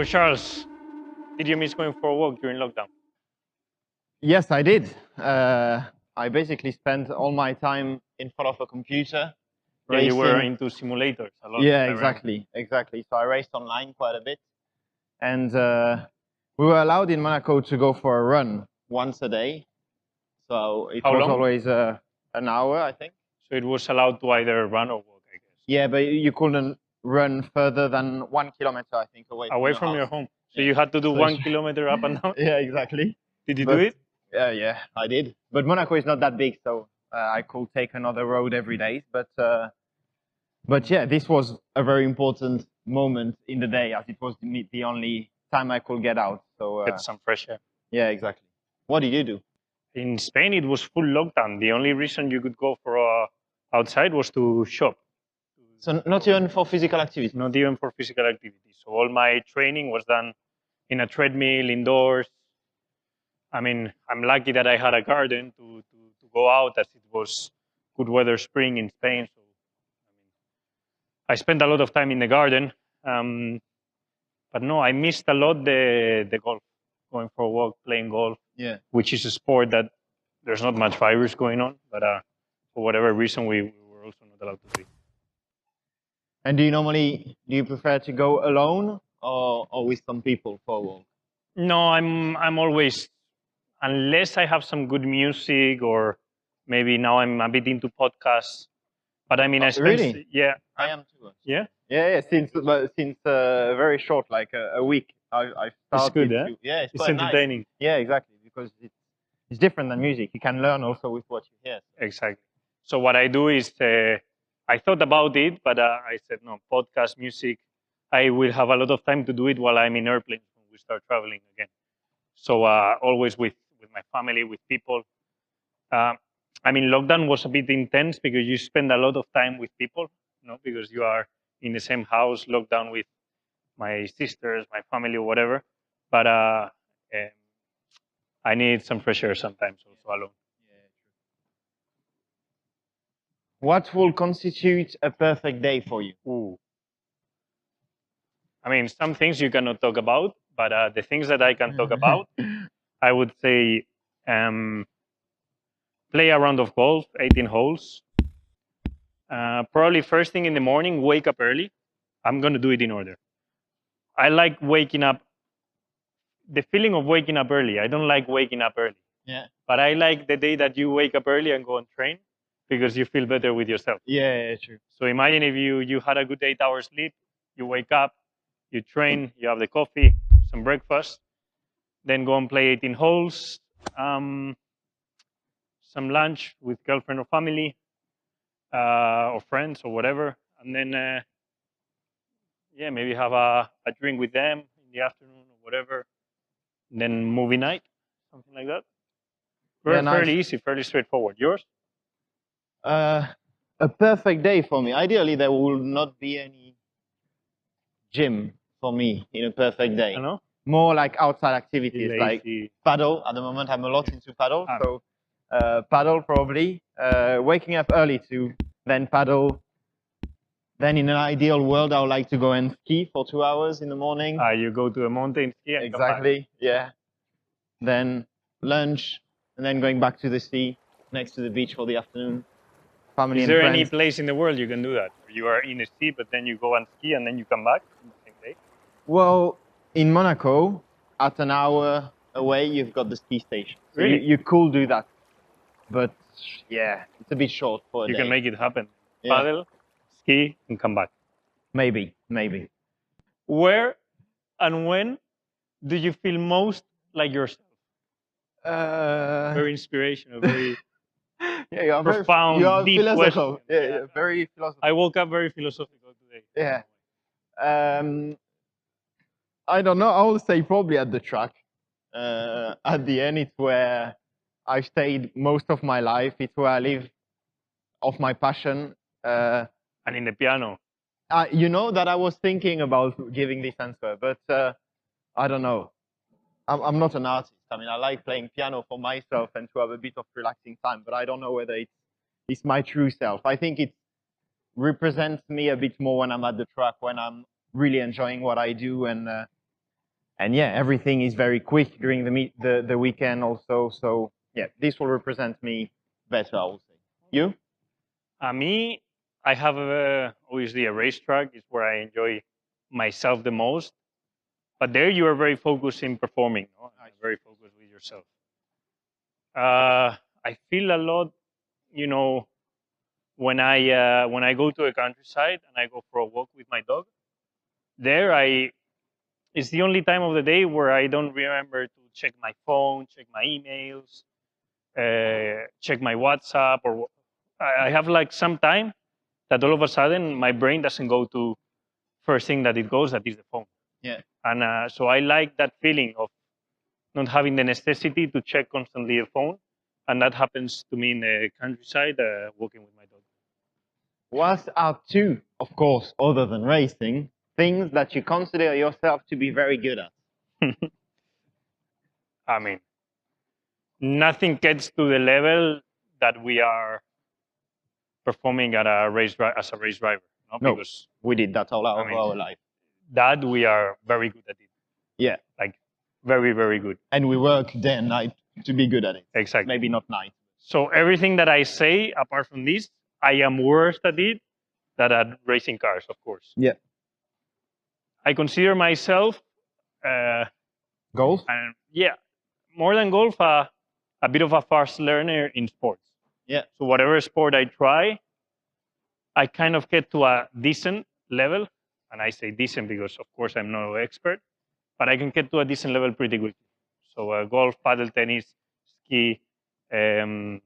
So, Charles, did you miss going for a walk during lockdown? Yes, I did. I basically spent all my time in front of a computer. Yeah, you were racing. into simulators a lot. Yeah, I remember. exactly. So I raced online quite a bit. And we were allowed in Monaco to go for a run once a day. So it How was long? always an hour, I think. So it was allowed to either run or walk, I guess. Yeah, but you couldn't run further than 1 kilometer, I think, away From your house. home. So Yeah. you had to do So 1 it's- kilometer up and down? Yeah, exactly. Did you But- do it? Yeah, I did. But Monaco is not that big, so I could take another road every day. But yeah, this was a very important moment in the day, as it was the only time I could get out. So Get some fresh air. yeah, exactly. What did you do? In Spain, it was full lockdown. The only reason you could go for outside was to shop. So not even for physical activity? Not even for physical activity. So all my training was done in a treadmill, indoors. I mean, I'm lucky that I had a garden to go out, as it was good weather spring in Spain. So I spent a lot of time in the garden. But no, I missed a lot the golf, going for a walk, playing golf. Yeah. Which is a sport that there's not much virus going on, but for whatever reason, we were also not allowed to do it. And do you prefer to go alone or with some people for a walk? No, I'm always, unless I have some good music, or maybe now I'm a bit into podcasts. But I mean, I spent, really? Yeah. I am too. Yeah? Yeah, since very short, like a week, I started. It's good, eh? Yeah, it's It's quite nice. entertaining. Yeah, exactly, because it's different than music. You can learn also with what you hear. Exactly. So what I do is, I thought about it, but I said, no, podcast, music, I will have a lot of time to do it while I'm in airplanes when we start traveling again. So always with my family, with people. I mean, lockdown was a bit intense because you spend a lot of time with people, because you are in the same house, locked down with my sisters, my family, or whatever. But I need some fresh air sometimes also alone. What will constitute a perfect day for you? Ooh. I mean, some things you cannot talk about, but the things that I can talk about, I would say play a round of golf, 18 holes. Probably first thing in the morning, wake up early. I'm going to do it in order. I like waking up, the feeling of waking up early. I don't like waking up early. Yeah. But I like the day that you wake up early and go and train, because you feel better with yourself. Yeah, true. So imagine if you had a good 8 hours sleep, you wake up, you train, you have the coffee, some breakfast, then go and play 18 holes, some lunch with girlfriend or family, or friends or whatever, and then maybe have a drink with them in the afternoon or whatever, and then movie night, something like that. Fairly easy, fairly straightforward. Yours? A perfect day for me. Ideally, there will not be any gym for me in a perfect day. I know. More like outside activities, like Lazy. paddle. At the moment, I'm a lot into paddle, so paddle probably. Waking up early to then paddle. Then in an ideal world, I would like to go and ski for 2 hours in the morning. You go to a mountain ski and Exactly, come back. yeah. Then lunch, and then going back to the sea, next to the beach for the afternoon. Family Is and there friends. any place in the world you can do that? Where you are in a sea, but then you go and ski and then you come back in the same day? Well, in Monaco, at an hour away, you've got the ski station. So Really? you could do that. But yeah, it's a bit short for a You day. can make it happen. Yeah. Paddle, ski, and come back. Maybe. Where and when do you feel most like yourself? Very inspirational, very yeah, you are profound, you are deep philosophical. question. Yeah, very philosophical. I woke up very philosophical today. Yeah. I don't know. I would say probably at the track. At the end, it's where I stayed most of my life. It's where I live of my passion. And in the piano. You know that I was thinking about giving this answer, but I don't know. I'm not an artist. I mean, I like playing piano for myself and to have a bit of relaxing time, but I don't know whether it's my true self. I think it represents me a bit more when I'm at the track, when I'm really enjoying what I do and And yeah, everything is very quick during the weekend also. So yeah, this will represent me better, I would say. You? Me, I have obviously a racetrack is where I enjoy myself the most. But there you are very focused in performing, no? Very focused with yourself. I feel a lot, you know, when I go to the countryside and I go for a walk with my dog. There, it's the only time of the day where I don't remember to check my phone, check my emails, check my WhatsApp, or I have like some time that all of a sudden my brain doesn't go to first thing that it goes, that is the phone. Yeah. And so I like that feeling of not having the necessity to check constantly the phone, and that happens to me in the countryside, walking with my dog. What are two, of course, other than racing, things that you consider yourself to be very good at? I mean, nothing gets to the level that we are performing at a as a race driver. No, Because we did that all I mean, our life. that we are very good at it. Yeah. Like very, very good. And we work day and night to be good at it. Exactly. Maybe not night. So everything that I say, apart from this, I am worse at it than at racing cars, of course. Yeah. I consider myself, Golf? and yeah, more than golf, a bit of a fast learner in sports. Yeah. So whatever sport I try, I kind of get to a decent level, and I say decent because, of course, I'm no expert, but I can get to a decent level pretty quickly. So golf, paddle tennis, ski, I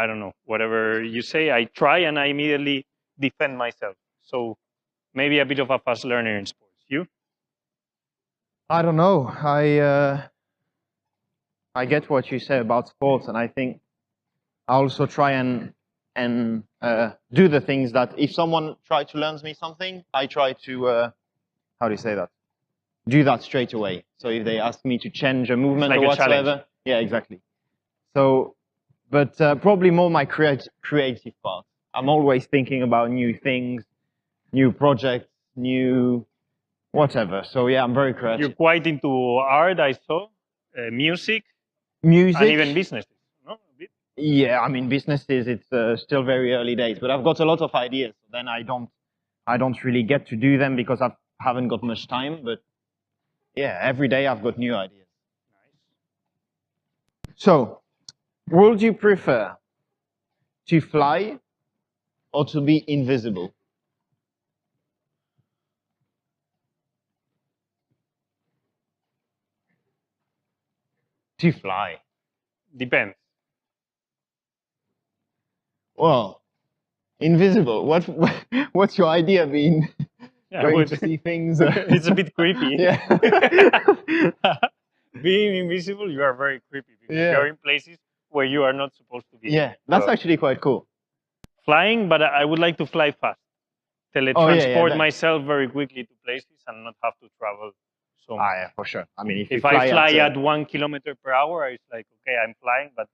don't know, whatever you say, I try and I immediately defend myself. So maybe a bit of a fast learner in sports. You? I don't know. I get what you say about sports, and I think I also try and do the things that if someone tries to learn me something, I try to how do you say that? Do that straight away. So if they ask me to change a movement like or a whatsoever, challenge. yeah, exactly. So, but probably more my creative part. I'm always thinking about new things, new projects, new whatever. So yeah, I'm very creative. You're quite into art, I saw, music, Music, and even businesses. No? A bit? yeah, I mean businesses. It's still very early days, but I've got a lot of ideas. Then I don't really get to do them because I haven't got much time. But yeah, every day I've got new ideas. Nice. So, would you prefer to fly or to be invisible? To fly. Depends. Well, invisible. What's your idea being? Yeah, Going to see things. It's a bit creepy. Yeah. Being invisible, you are very creepy because Yeah. you're in places where you are not supposed to be. Yeah, that's So, actually quite cool. flying, but I would like to fly fast. Teletransport Oh, yeah, that- myself very quickly to places and not have to travel so much. Yeah, for sure. I mean, if you If I fly at at 1 kilometer per hour, it's like, okay, I'm flying, but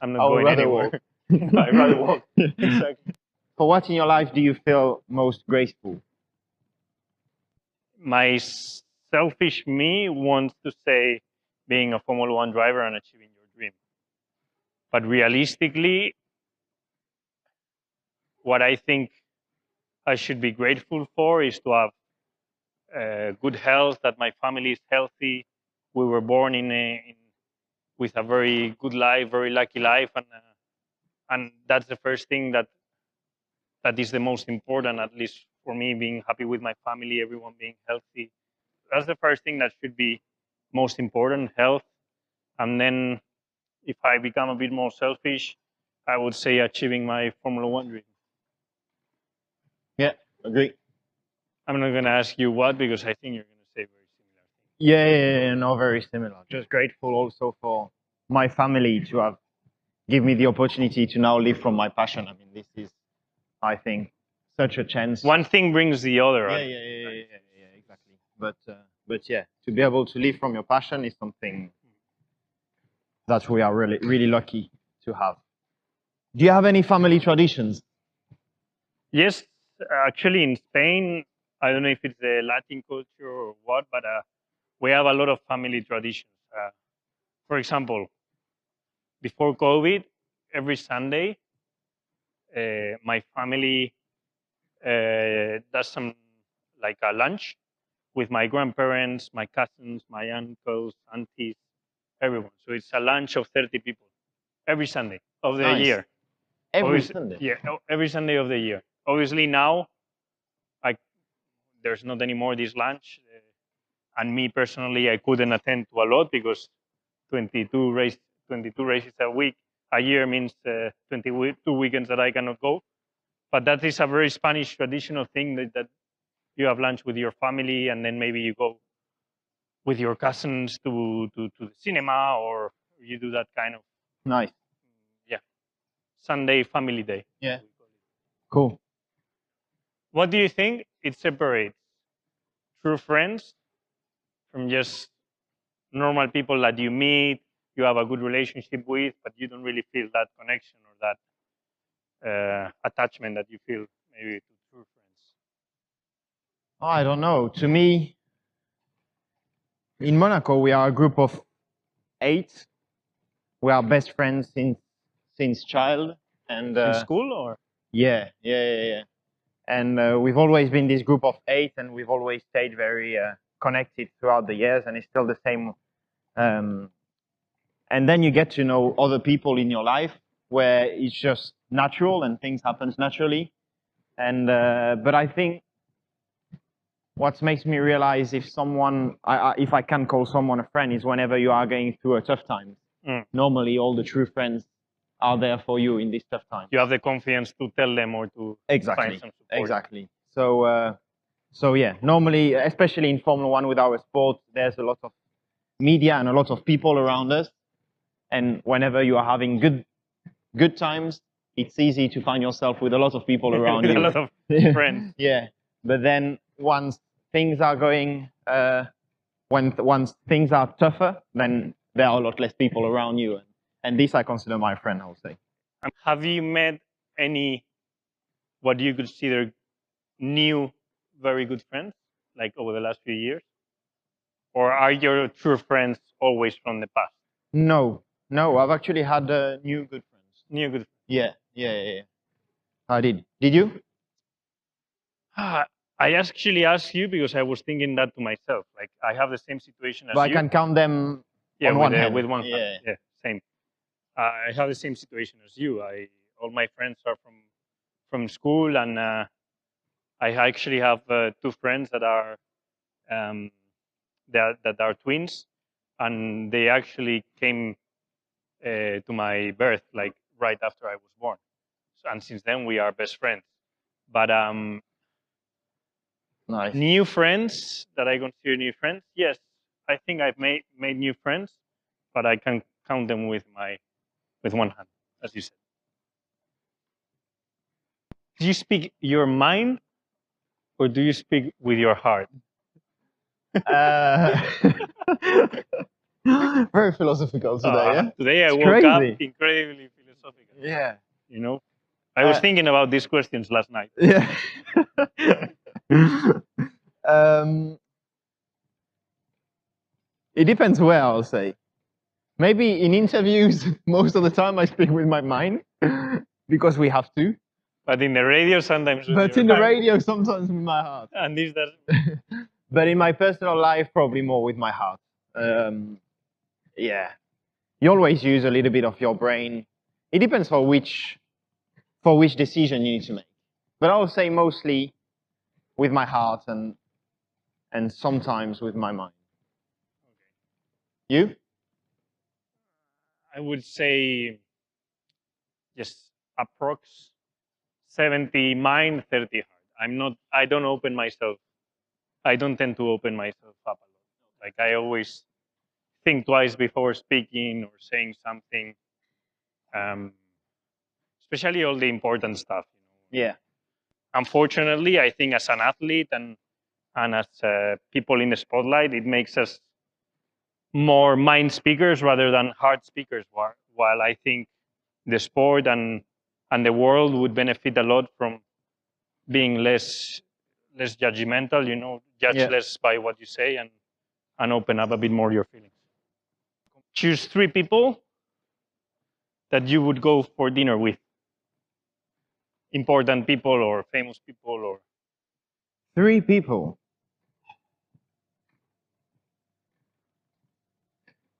I'm not I would going rather anywhere. walk. I'd rather walk. Exactly. For what in your life do you feel most grateful? My selfish me wants to say being a Formula One driver and achieving your dream. But realistically, what I think I should be grateful for is to have good health, that my family is healthy. We were born with a very good life, very lucky life, and that's the first thing that is the most important, at least for me, being happy with my family, everyone being healthy. That's the first thing that should be most important, health. And then if I become a bit more selfish, I would say achieving my Formula One dream. Yeah, agree. I'm not going to ask you what, because I think you're going to say very similar things. Yeah, no, very similar. Just grateful also for my family to have give me the opportunity to now live from my passion. I mean, this is, I think, such a chance. One thing brings the other. Yeah, exactly. But yeah, to be able to live from your passion is something that we are really, really lucky to have. Do you have any family traditions? Yes, actually in Spain, I don't know if it's the Latin culture or what, but we have a lot of family traditions. For example, before COVID, every Sunday, my family does some like a lunch with my grandparents, my cousins, my uncles, aunties, everyone. So it's a lunch of 30 people every Sunday of the Nice. year. Every Obvious- Sunday. Yeah, every Sunday of the year. Obviously now, there's not anymore this lunch, and me personally, I couldn't attend to a lot because 22 race, 22 races a year means 22 weekends that I cannot go. But that is a very Spanish traditional thing that you have lunch with your family, and then maybe you go with your cousins to the cinema, or you do that kind of Nice. yeah Sunday family day. Yeah. Cool. What do you think it separates true friends from just normal people that you meet, you have a good relationship with, but you don't really feel that connection or that attachment that you feel maybe to true friends? I don't know. To me, in Monaco, we are a group of 8. We are best friends since child, and In school or? yeah. And we've always been this group of 8, and we've always stayed very connected throughout the years, and it's still the same. And then you get to know other people in your life where it's just natural and things happen naturally. And but I think what makes me realize if if I can call someone a friend is whenever you are going through a tough time. Normally, all the true friends are there for you in this tough time. You have the confidence to tell them or to find some support. Exactly. So yeah, normally, especially in Formula One with our sport, there's a lot of media and a lot of people around us. And whenever you are having good times, it's easy to find yourself with a lot of people around you. A lot of friends. Yeah. But then once things are going, once things are tougher, then there are a lot less people around you. And this I consider my friend, I would say. Have you met any, what you consider new, very good friends, like over the last few years? Or are your true friends always from the past? No, I've actually had new good friends. New good friends. Yeah. I did. Did you? I actually asked you because I was thinking that to myself. Like I have the same situation as But you. I can count them on one hand. With one hand. Yeah. Yeah, same. I have the same situation as you. All my friends are from school, and I actually have 2 friends that are that are twins, and they actually came to my birth like right after I was born. So, and since then we are best friends. But Nice. new friends that I consider new friends, yes, I think I've made new friends, but I can count them with one hand, as you said. Do you speak your mind, or do you speak with your heart? Very philosophical today, yeah? Today I It's woke up crazy. incredibly philosophical. Yeah. You know, I was thinking about these questions last night. Yeah. It depends where, I'll say. Maybe in interviews, most of the time I speak with my mind because we have to. But in the radio, sometimes. But in the radio, sometimes with my heart. And this does. But in my personal life, probably more with my heart. Yeah. You always use a little bit of your brain. It depends for which decision you need to make. But I would say mostly with my heart and sometimes with my mind. You? I would say just approx 70 mind, 30 heart. I don't open myself. I don't tend to open myself up a lot. Like I always think twice before speaking or saying something. Especially all the important stuff. Yeah. Unfortunately, I think as an athlete and as people in the spotlight, it makes us more mind speakers rather than heart speakers. While I think the sport and the world would benefit a lot from being less less judgmental, judge Yeah. less by what you say and open up a bit more your feelings. Choose 3 people that you would go for dinner with. Important people or famous people or 3 people.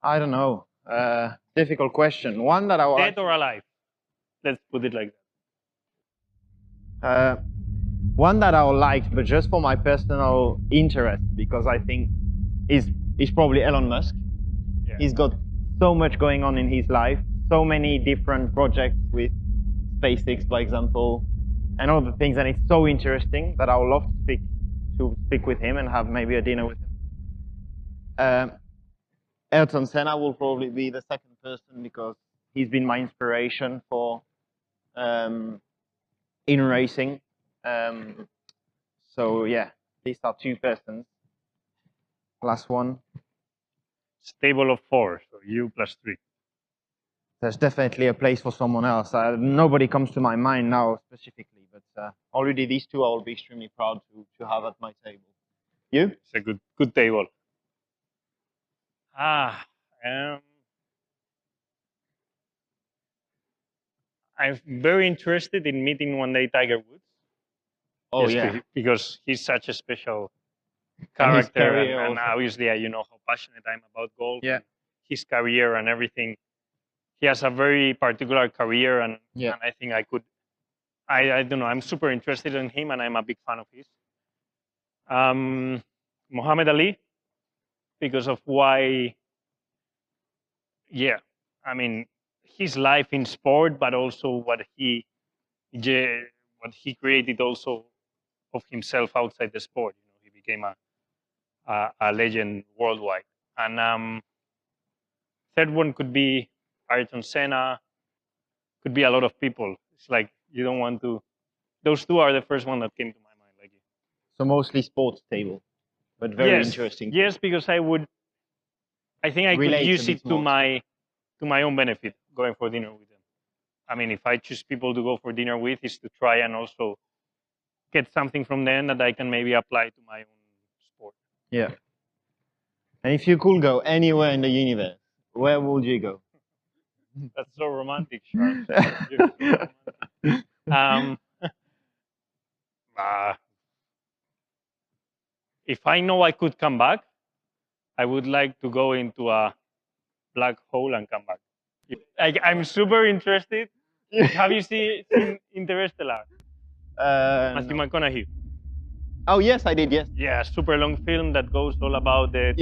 I don't know. Difficult question. One that I will dead or alive. Let's put it like one that I would like, but just for my personal interest, because I think is probably Elon Musk. Yeah. He's got so much going on in his life, so many different projects with SpaceX, for example, and all the things, and it's so interesting that I would love to speak with him and have maybe a dinner with him. Ayrton Senna will probably be the second person because he's been my inspiration for in racing. So yeah, these are 2 persons. Last one. stable of 4, so you plus 3. There's definitely a place for someone else. Nobody comes to my mind now specifically, but already these 2 I will be extremely proud to have at my table. You? It's a good table. I'm very interested in meeting one day Tiger Woods. Oh Just yeah. because he's such a special And his character, career and also. obviously you know how passionate I'm about golf. Yeah. And his career and everything. He has a very particular career, and I think I could. I don't know. I'm super interested in him, and I'm a big fan of his. Muhammad Ali, because of why. Yeah, I mean, his life in sport, but also what he created also of himself outside the sport. He became a legend worldwide. And third one could be Ayrton Senna. Could be a lot of people. It's like you don't want to. Those 2 are the first one that came to my mind. Like you. So mostly sports table, but very interesting. Yes, because I think I could use it to my own benefit going for dinner with them. I mean, if I choose people to go for dinner with, is to try and also get something from them that I can maybe apply to my own sport. Yeah. And if you could go anywhere in the universe, where would you go? That's so romantic, Charles. You're so romantic. If I know I could come back, I would like to go into a black hole and come back. I'm super interested. Have you seen Interstellar? Matthew No. McConaughey. Oh yes, I did. Yes. Yeah, super long film that goes all about the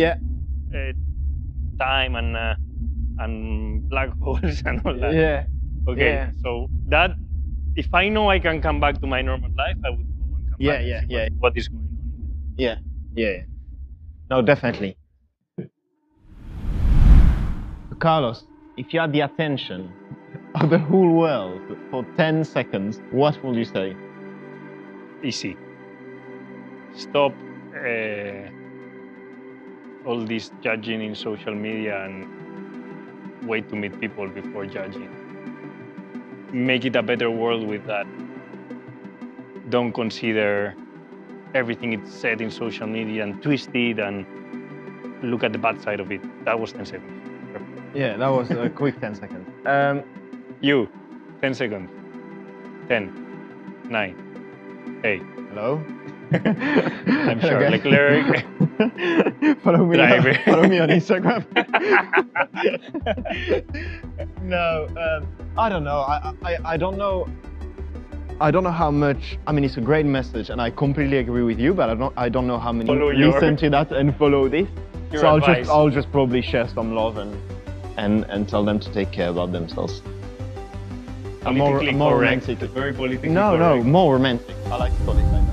time and black holes and all that. Yeah. Okay. Yeah. So that, if I know I can come back to my normal life, I would go and come back. And see what is going on. Yeah. No, definitely. Carlos, if you had the attention of the whole world for 10 seconds, what would you say? Easy. Stop all this judging in social media and wait to meet people before judging. Make it a better world with that. Don't consider everything it's said in social media and twist it and look at the bad side of it. That was 10 seconds. Yeah, that was a quick 10 seconds. You, 10 seconds. 10, 9, 8. Hello? I'm sure. Leclerc. Follow me on Instagram. No, I don't know. I don't know. I don't know how much. I mean, it's a great message, and I completely agree with you. But I don't know how many listen to that and follow this. So I'll just probably share some love and tell them to take care about themselves. More romantic. Very politically correct. No, more romantic. I like to call it like that.